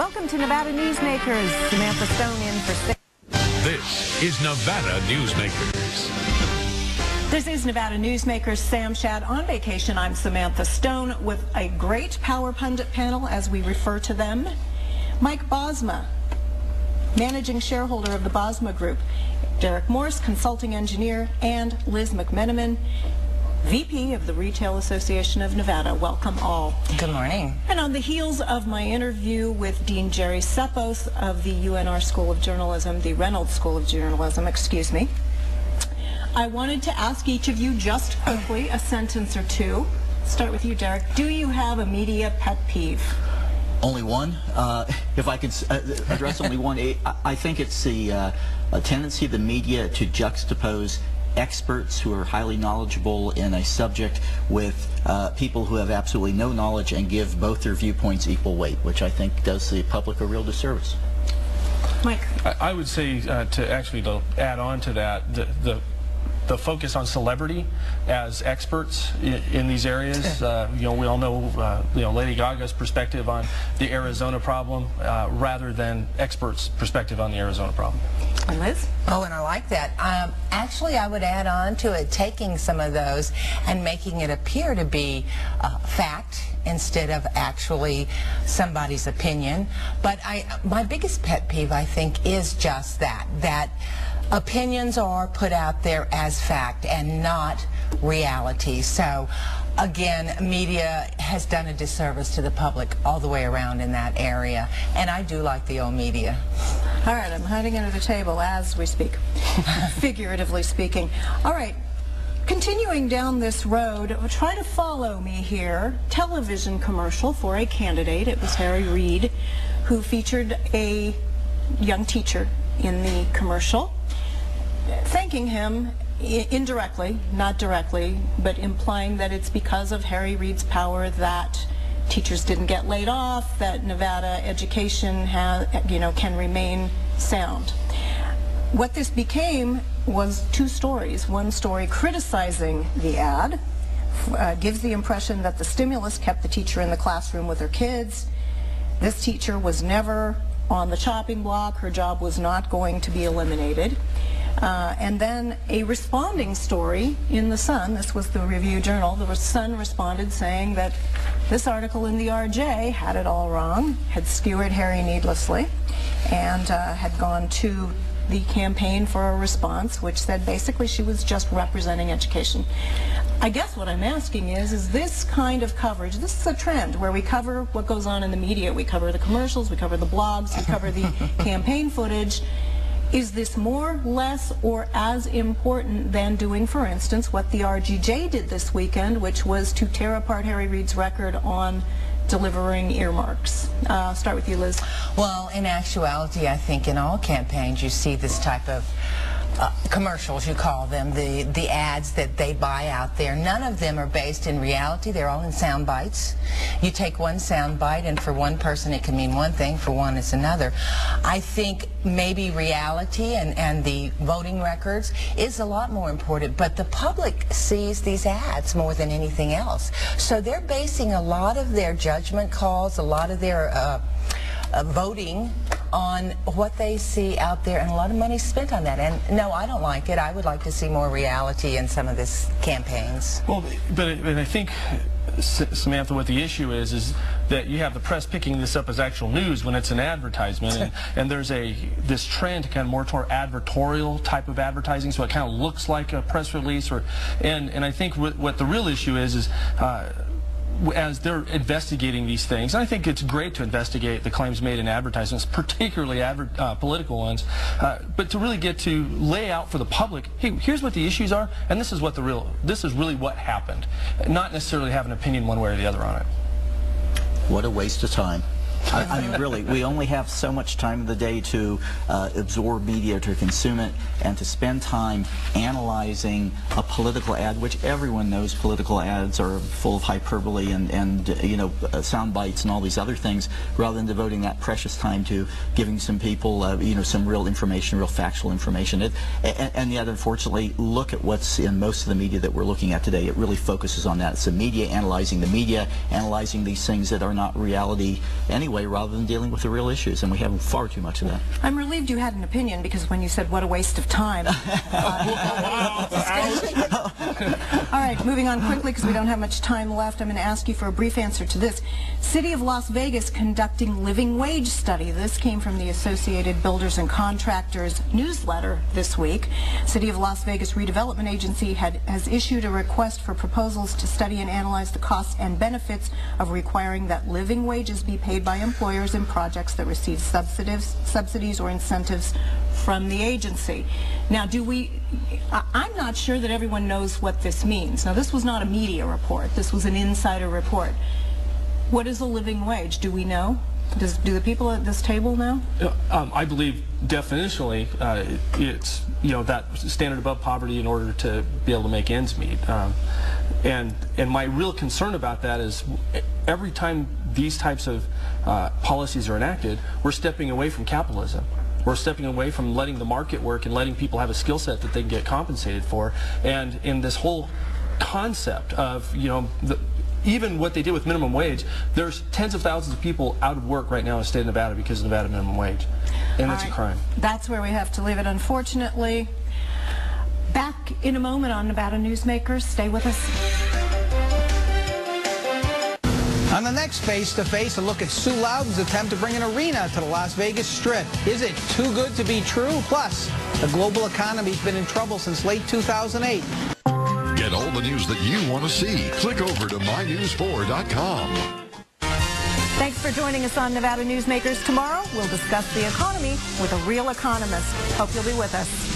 Welcome to Nevada Newsmakers. Samantha Stone in for Sam. This is Nevada Newsmakers. This is Nevada Newsmakers. Sam Shad on vacation. I'm Samantha Stone with a great power pundit panel, as we refer to them. Mike Bosma, managing shareholder of the Bosma Group. Derek Morse, consulting engineer, and Liz McMenamin, VP of the Retail Association of Nevada. Welcome all. Good morning. And on the heels of my interview with Dean Jerry Sepos of the UNR School of Journalism, the Reynolds School of Journalism, excuse me, I wanted to ask each of you just quickly a sentence or two. Start with you, Derek. Do you have a media pet peeve? Only one. If I could address only one, I think it's the tendency of the media to juxtapose experts who are highly knowledgeable in a subject with people who have absolutely no knowledge and give both their viewpoints equal weight, which I think does the public a real disservice. Mike? I would say to add on to that, the focus on celebrity as experts in these areas. We all know, Lady Gaga's perspective on the Arizona problem rather than experts' perspective on the Arizona problem. And Liz? Oh, and I like that. Actually, I would add on to it, taking some of those and making it appear to be fact instead of actually somebody's opinion. But my biggest pet peeve, I think, is just that opinions are put out there as fact and not reality. So again, media has done a disservice to the public all the way around in that area, and I do like the old media. All right, I'm hiding under the table as we speak, figuratively speaking. All right, continuing down this road, try to follow me here. Television commercial for a candidate. It was Harry Reid who featured a young teacher in the commercial, thanking him indirectly, not directly, but implying that it's because of Harry Reid's power that teachers didn't get laid off, that Nevada education can remain sound. What this became was two stories. One story criticizing the ad, gives the impression that the stimulus kept the teacher in the classroom with her kids. This teacher was never on the chopping block. Her job was not going to be eliminated. And then a responding story in The Sun, this was the Review Journal, the Sun responded saying that this article in the RJ had it all wrong, had skewered Harry needlessly, and had gone to the campaign for a response which said basically she was just representing education. I guess what I'm asking is this kind of coverage, this is a trend where we cover what goes on in the media, we cover the commercials, we cover the blogs, we cover the campaign footage. Is this more, less, or as important than doing, for instance, what the RGJ did this weekend, which was to tear apart Harry Reid's record on delivering earmarks? Start with you, Liz. Well, in actuality, I think in all campaigns you see this type of commercials, you call them, the ads that they buy out there. None of them are based in reality. They're all in sound bites. You take one sound bite, and for one person it can mean one thing, for one it's another. I think maybe reality and the voting records is a lot more important, but the public sees these ads more than anything else. So they're basing a lot of their judgment calls, a lot of their voting on what they see out there, and a lot of money spent on that. And no, I don't like it. I would like to see more reality in some of these campaigns. Well, but I think, Samantha, what the issue is that you have the press picking this up as actual news when it's an advertisement, and there's this trend to kind of more toward advertorial type of advertising, so it kind of looks like a press release, and I think what the real issue is as they're investigating these things, and I think it's great to investigate the claims made in advertisements, particularly political ones, but to really get to lay out for the public, hey, here's what the issues are, and this is really what happened, not necessarily have an opinion one way or the other on it. What a waste of time. I mean, really, we only have so much time of the day to absorb media, to consume it, and to spend time analyzing a political ad, which everyone knows political ads are full of hyperbole and sound bites and all these other things, rather than devoting that precious time to giving some people, some real information, real factual information. And yet, unfortunately, look at what's in most of the media that we're looking at today. It really focuses on that. It's the media analyzing the media, analyzing these things that are not reality anyway. anyway rather than dealing with the real issues, and we have far too much of that. I'm relieved you had an opinion, because when you said what a waste of time. All right, moving on quickly because we don't have much time left. I'm going to ask you for a brief answer to this. City of Las Vegas conducting living wage study. This came from the Associated Builders and Contractors newsletter this week. City of Las Vegas Redevelopment Agency has issued a request for proposals to study and analyze the costs and benefits of requiring that living wages be paid by employers in projects that receive subsidies or incentives from the agency. Now, I'm not sure that everyone knows what this means. Now, this was not a media report. This was an insider report. What is a living wage? Do we know? Do the people at this table know? I believe definitionally it's that standard above poverty in order to be able to make ends meet. And my real concern about that is every time these types of policies are enacted, we're stepping away from capitalism. We're stepping away from letting the market work and letting people have a skill set that they can get compensated for. And in this whole concept of, even what they did with minimum wage, there's tens of thousands of people out of work right now in the state of Nevada because of Nevada minimum wage. And that's a crime. That's where we have to leave it, unfortunately. Back in a moment on Nevada Newsmakers. Stay with us. On the next Face to Face, a look at Sue Loudon's attempt to bring an arena to the Las Vegas Strip. Is it too good to be true? Plus, the global economy's been in trouble since late 2008. Get all the news that you want to see. Click over to mynews4.com. Thanks for joining us on Nevada Newsmakers. Tomorrow, we'll discuss the economy with a real economist. Hope you'll be with us.